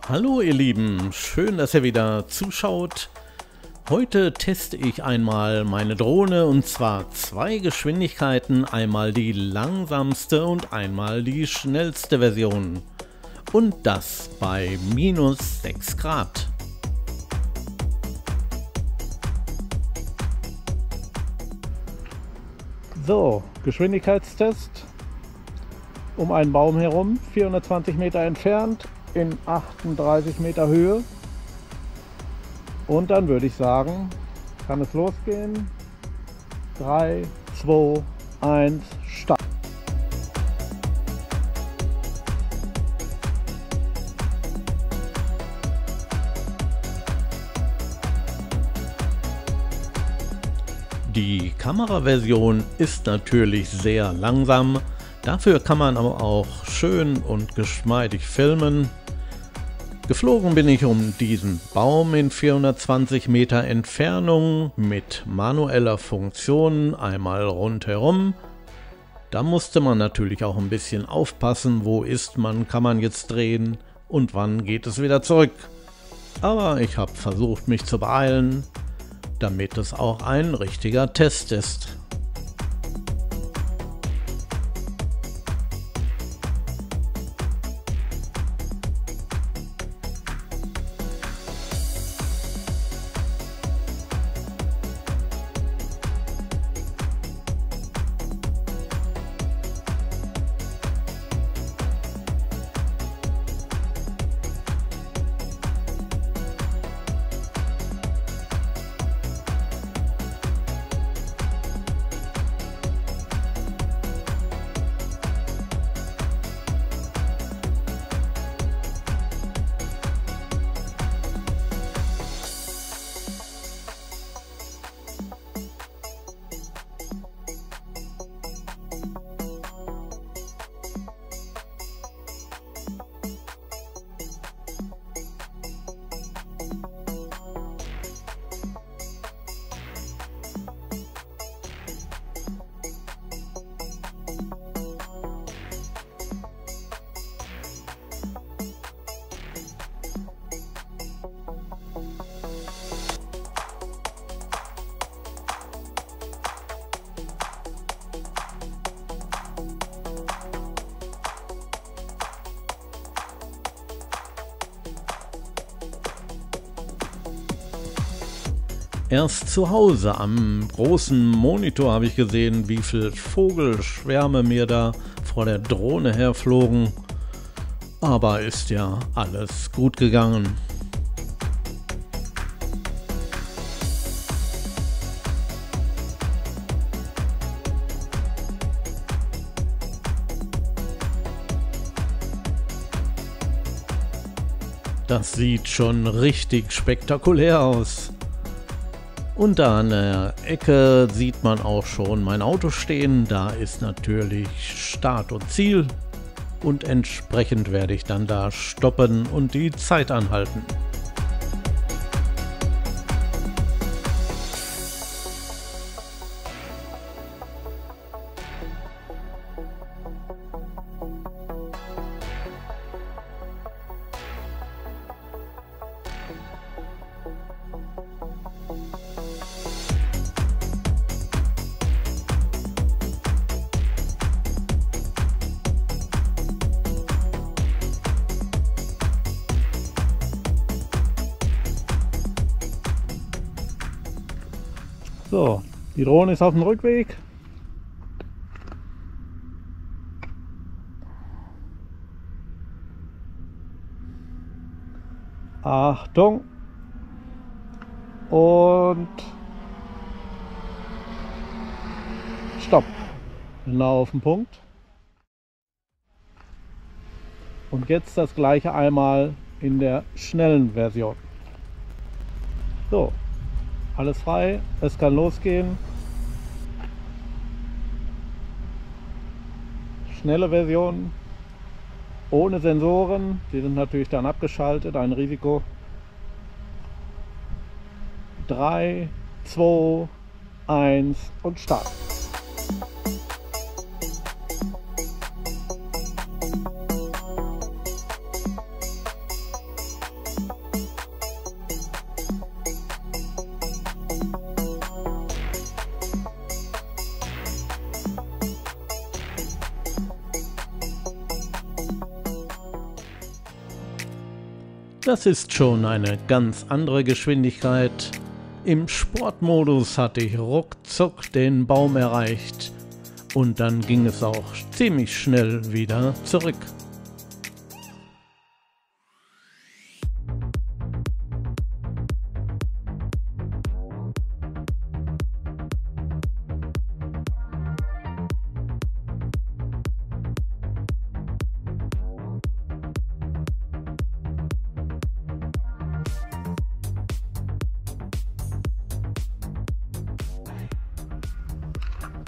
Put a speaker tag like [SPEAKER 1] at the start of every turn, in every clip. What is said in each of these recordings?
[SPEAKER 1] Hallo ihr Lieben, schön, dass ihr wieder zuschaut. Heute teste ich einmal meine Drohne und zwar zwei Geschwindigkeiten, einmal die langsamste und einmal die schnellste Version. Und das bei minus 6 Grad. So, Geschwindigkeitstest um einen Baum herum, 420 Meter entfernt, in 38 Meter Höhe. Und dann würde ich sagen, kann es losgehen. 3, 2, 1, Start. Die Kameraversion ist natürlich sehr langsam, dafür kann man aber auch schön und geschmeidig filmen. Geflogen bin ich um diesen Baum in 420 Meter Entfernung mit manueller Funktion einmal rundherum. Da musste man natürlich auch ein bisschen aufpassen, wo ist man, kann man jetzt drehen und wann geht es wieder zurück. Aber ich habe versucht, mich zu beeilen, damit es auch ein richtiger Test ist. Erst zu Hause am großen Monitor habe ich gesehen, wie viele Vogelschwärme mir da vor der Drohne herflogen. Aber ist ja alles gut gegangen. Das sieht schon richtig spektakulär aus. Und da an der Ecke sieht man auch schon mein Auto stehen. Da ist natürlich Start und Ziel. Und entsprechend werde ich dann da stoppen und die Zeit anhalten. So, die Drohne ist auf dem Rückweg. Achtung! Und Stopp! Genau auf den Punkt. Und jetzt das gleiche einmal in der schnellen Version. So. Alles frei, es kann losgehen. Schnelle Version, ohne Sensoren, die sind natürlich dann abgeschaltet, ein Risiko. 3, 2, 1 und Start. Das ist schon eine ganz andere Geschwindigkeit. Im Sportmodus hatte ich ruckzuck den Baum erreicht und dann ging es auch ziemlich schnell wieder zurück.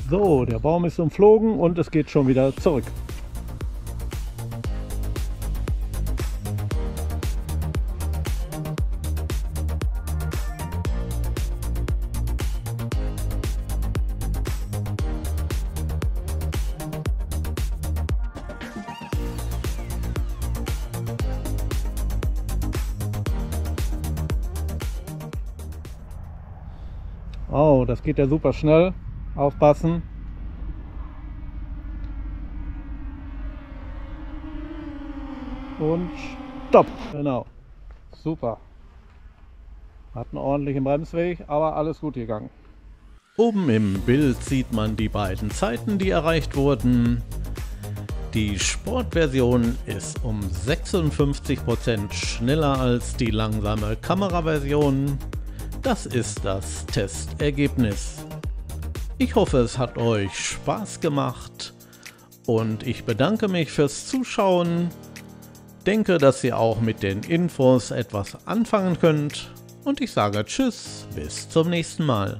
[SPEAKER 1] So, der Baum ist umflogen und es geht schon wieder zurück. Oh, das geht ja super schnell. Aufpassen. Und stopp. Genau. Super. Hat einen ordentlichen Bremsweg, aber alles gut gegangen. Oben im Bild sieht man die beiden Zeiten, die erreicht wurden. Die Sportversion ist um 56% schneller als die langsame Kameraversion. Das ist das Testergebnis. Ich hoffe, es hat euch Spaß gemacht und ich bedanke mich fürs Zuschauen. Denke, dass ihr auch mit den Infos etwas anfangen könnt und ich sage Tschüss, bis zum nächsten Mal.